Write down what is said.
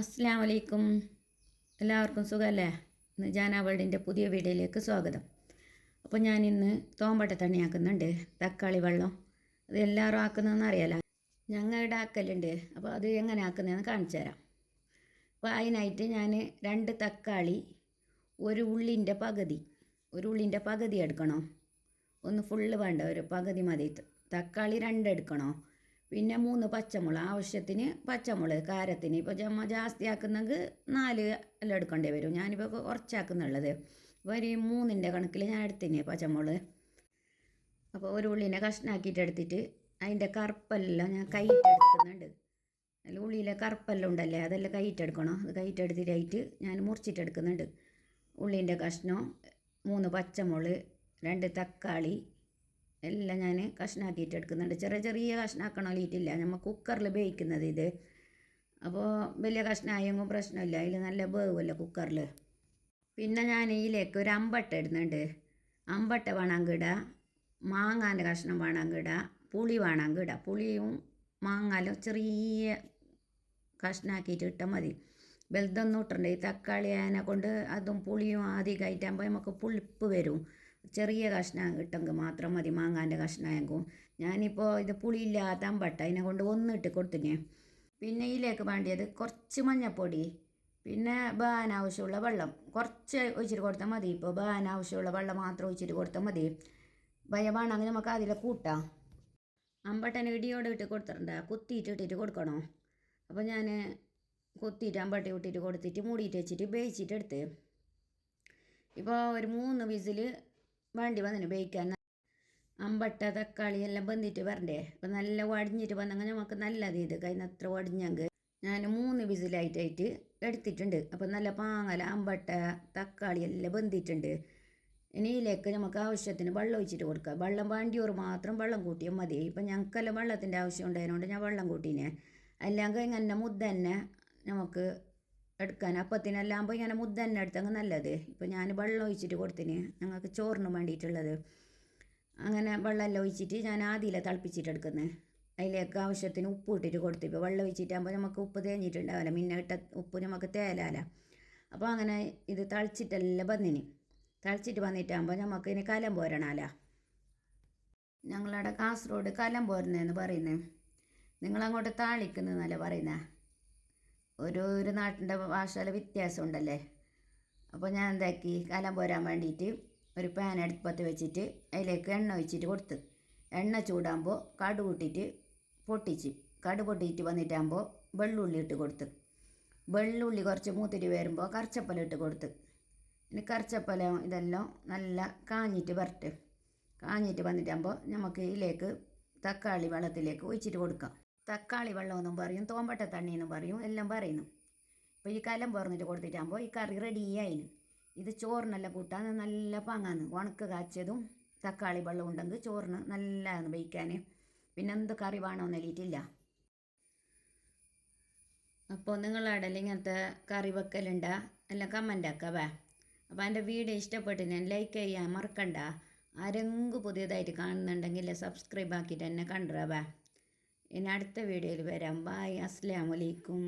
അസ്സലാമു അലൈക്കും. എല്ലാവർക്കും സുഖമല്ലേ? ഇന്ന് ജാന വേൾഡിൻ്റെ പുതിയ വീഡിയോയിലേക്ക് സ്വാഗതം. അപ്പോൾ ഞാൻ ഇന്ന് തോമ്പട്ട തണ്ണിയാക്കുന്നുണ്ട്. തക്കാളി വെള്ളം അത് എല്ലാവരും ആക്കുന്നതെന്ന് അറിയാലോ. ഞങ്ങളുടെ ആക്കലുണ്ട്. അപ്പോൾ അത് എങ്ങനെ ആക്കുന്നതെന്ന് കാണിച്ചു തരാം. അപ്പോൾ അതിനായിട്ട് ഞാൻ 2 തക്കാളി, ഒരു ഉള്ളിൻ്റെ പകുതി എടുക്കണം. ഒന്ന് ഫുള്ള് വേണ്ട, ഒരു പകുതി മതി. തക്കാളി 2 എടുക്കണോ. പിന്നെ 3 പച്ചമുളക്, ആവശ്യത്തിന് പച്ചമുളക് കാരത്തിന്. ഇപ്പോൾ ജാസ്തി ആക്കുന്നെങ്കിൽ 4 എല്ലാം എടുക്കേണ്ടി വരും. ഞാനിപ്പോൾ കുറച്ചാക്കുന്നുള്ളത്. അപ്പോൾ ഒരു 3ൻ്റെ കണക്കിൽ ഞാൻ എടുത്തിന് പച്ചമുളക്. അപ്പോൾ ഒരു ഉള്ളിനെ കഷ്ണാക്കിയിട്ട് എടുത്തിട്ട് അതിൻ്റെ കറുപ്പെല്ലാം ഞാൻ കൈയിട്ടെടുക്കുന്നുണ്ട്. അതിൽ ഉള്ളിയിലെ കറുപ്പെല്ലാം ഉണ്ടല്ലേ, അതെല്ലാം കൈയിട്ടെടുക്കണം. അത് കൈയിട്ടെടുത്തിട്ടായിട്ട് ഞാൻ മുറിച്ചിട്ടെടുക്കുന്നുണ്ട്. ഉള്ളിൻ്റെ കഷ്ണം, 3 പച്ചമുളക്, 2 തക്കാളി എല്ലാം ഞാൻ കഷ്ണാക്കിയിട്ട് എടുക്കുന്നുണ്ട്. ചെറിയ ചെറിയ കഷ്ണാക്കണമല്ലിട്ടില്ല, നമ്മൾ കുക്കറിൽ വേവിക്കുന്നത് ഇത്. അപ്പോൾ വലിയ കഷ്ണമായെങ്കിൽ പ്രശ്നമില്ല, അതിൽ നല്ല വേവുമല്ലോ കുക്കറിൽ. പിന്നെ ഞാൻ ഇതിലേക്ക് ഒരു അമ്പട്ട ഇടുന്നുണ്ട്. അമ്പട്ട വേണമെങ്കിൽ ഇടുക, മാങ്ങാൻ്റെ കഷ്ണം വേണമെങ്കിൽ ഇടുക, പുളി വേണമെങ്കിൽ ഇടുക. പുളിയും മാങ്ങാലും ചെറിയ കഷ്ണാക്കിയിട്ട് ഇട്ടാൽ മതി. വലുതൊന്നും ഇട്ടുണ്ട്. ഈ തക്കാളി അതിനെ കൊണ്ട് അതും പുളിയും അധികമായിട്ടാകുമ്പോൾ നമുക്ക് പുളിപ്പ് വരും. ചെറിയ കഷ്ണം ഇട്ടെങ്കിൽ മാത്രം മതി, മാങ്ങാൻ്റെ കഷ്ണമായെങ്കിൽ. ഞാനിപ്പോൾ ഇത് പുളിയില്ലാത്ത അമ്പട്ട അതിനെ കൊണ്ട് ഒന്നിട്ട് കൊടുത്തിനെ. പിന്നെ ഇതിലേക്ക് വേണ്ടിയത് കുറച്ച് മഞ്ഞൾപ്പൊടി, പിന്നെ ബാൻ ആവശ്യമുള്ള വെള്ളം കുറച്ച് ഒഴിച്ചിട്ട് കൊടുത്താൽ മതി. ഇപ്പോൾ ബാൻ ആവശ്യമുള്ള വെള്ളം മാത്രം ഒഴിച്ചിട്ട് കൊടുത്താൽ മതി. വേണമെങ്കിൽ നമുക്ക് അതിൽ കൂട്ടാം. അമ്പട്ടന് ഇടിയോടെ ഇട്ട് കൊടുത്തിട്ടുണ്ട്, കുത്തിയിട്ടിട്ട് കൊടുക്കണോ. അപ്പോൾ ഞാൻ കുത്തിയിട്ട് അമ്പട്ട ഇട്ടിട്ട് കൊടുത്തിട്ട് മൂടിയിട്ട് വെച്ചിട്ട് വേവിച്ചിട്ട് എടുത്ത്. ഇപ്പോൾ ഒരു 3 വിസിൽ വേണ്ടി വന്നിന് വേവിക്കാൻ. അമ്പട്ട തക്കാളി എല്ലാം വെന്തിട്ട് വരണ്ടേ. അപ്പോൾ നല്ല വടിഞ്ഞിട്ട് വന്നെങ്കിൽ നമുക്ക് നല്ലത്. ഇത് കഴിഞ്ഞത്ര വടിഞ്ഞെങ്കിൽ ഞാൻ 3 വിസിലായിട്ടായിട്ട് എടുത്തിട്ടുണ്ട്. അപ്പോൾ നല്ല പാങ്ങല അമ്പട്ട തക്കാളി എല്ലാം വെന്തിട്ടുണ്ട്. ഇനി ഇതിലേക്ക് നമുക്ക് ആവശ്യത്തിന് വെള്ളം ഒഴിച്ചിട്ട് കൊടുക്കുക. വെള്ളം വേണ്ടിയോറ് മാത്രം വെള്ളം കൂട്ടിയാൽ മതി. ഇപ്പം ഞങ്ങൾക്കെല്ലാം വെള്ളത്തിൻ്റെ ആവശ്യം ഉണ്ടായതുകൊണ്ട് ഞാൻ വെള്ളം കൂട്ടീനെ. അല്ലെങ്കിൽ ഇങ്ങനെ മുദ്ദ തന്നെ നമുക്ക് എടുക്കാൻ. അപ്പത്തിനെല്ലാകുമ്പോൾ ഇങ്ങനെ മുദ്ദ തന്നെ എടുത്തെങ്കിൽ നല്ലത്. ഇപ്പോൾ ഞാൻ വെള്ളം ഒഴിച്ചിട്ട് കൊടുത്തിന്, ഞങ്ങൾക്ക് ചോറിന് വേണ്ടിയിട്ടുള്ളത്. അങ്ങനെ വെള്ളമെല്ലാം ഒഴിച്ചിട്ട് ഞാൻ ആദ്യം തിളപ്പിച്ചിട്ട് എടുക്കുന്നത്. അതിലേക്ക് ആവശ്യത്തിന് ഉപ്പ് ഇട്ടിട്ട് കൊടുത്തു. ഇപ്പോൾ വെള്ളം ഒഴിച്ചിട്ടാകുമ്പോൾ നമുക്ക് ഉപ്പ് തേഞ്ഞിട്ടുണ്ടാവില്ല, പിന്നെ ഇട്ട ഉപ്പ് നമുക്ക് തേലാല. അപ്പോൾ അങ്ങനെ ഇത് തളിച്ചിട്ടെല്ലാം വന്നിന്. തളിച്ചിട്ട് വന്നിട്ടാകുമ്പോൾ നമുക്ക് ഇനി കലം പോരണമല്ലോ. ഞങ്ങളവിടെ കാസർഗോഡ് കലം പോരുന്നതെന്ന് പറയുന്നത്. നിങ്ങളങ്ങോട്ട് താളിക്കുന്നതെന്നല്ലേ പറയുന്നത്. ഒരു നാട്ടിൻ്റെ ഭാഷയിൽ വ്യത്യാസം ഉണ്ടല്ലേ. അപ്പോൾ ഞാൻ എന്താക്കി, കലം പോരാൻ വേണ്ടിയിട്ട് ഒരു പാൻ അടുപ്പത്ത് വെച്ചിട്ട് അതിലേക്ക് എണ്ണ ഒഴിച്ചിട്ട് കൊടുത്ത്. എണ്ണ ചൂടാകുമ്പോൾ കടുക് ഇട്ടിട്ട് പൊട്ടിച്ച്, കടുക് പൊട്ടിയിട്ട് വന്നിട്ടാകുമ്പോൾ വെള്ളുള്ളി ഇട്ട് കൊടുത്ത്. വെള്ളുള്ളി കുറച്ച് മൂത്തിട്ട് വരുമ്പോൾ കറിച്ചപ്പല ഇട്ട് കൊടുത്ത്. ഇനി കറിച്ചപ്പല ഇതെല്ലാം നല്ല കാഞ്ഞിട്ട് വരട്ടെ. കാഞ്ഞിട്ട് വന്നിട്ടാകുമ്പോൾ നമുക്ക് ഇതിലേക്ക് തക്കാളി വെള്ളത്തിലേക്ക് ഒഴിച്ചിട്ട് കൊടുക്കാം. തക്കാളി വെള്ളമെന്നും പറയും, തോമ്പട്ട തണ്ണി എന്നും പറയും, എല്ലാം പറയുന്നു. ഇപ്പോൾ ഈ കലം പോർന്നിട്ട് കൊടുത്തിട്ടാകുമ്പോൾ ഈ കറി റെഡിയായിന്. ഇത് ചോറിനെല്ലാം കൂട്ടാൻ നല്ല പാങ്ങാന്ന്. ഉണക്ക് കാച്ചതും തക്കാളി വെള്ളം ഉണ്ടെങ്കിൽ ചോറിന് നല്ലതാണ് വയ്ക്കാൻ. പിന്നെ എന്ത് കറി വേണമെന്നില്ല. അപ്പോൾ നിങ്ങളവിടെ ഇങ്ങനത്തെ കറി വെക്കലുണ്ടാ എല്ലാം കമൻ്റ് ആക്കാവേ. അപ്പോൾ എൻ്റെ വീഡിയോ ഇഷ്ടപ്പെട്ട് ഞാൻ ലൈക്ക് ചെയ്യാൻ മറക്കണ്ട. ആരെങ്കിലും പുതിയതായിട്ട് കാണുന്നുണ്ടെങ്കിൽ സബ്സ്ക്രൈബ് ആക്കിയിട്ട് എന്നെ കണ്ടുവേ. ഇനി അടുത്ത വീഡിയോയിൽ വരാം. ബായ്, അസ്സലാമു അലൈക്കും.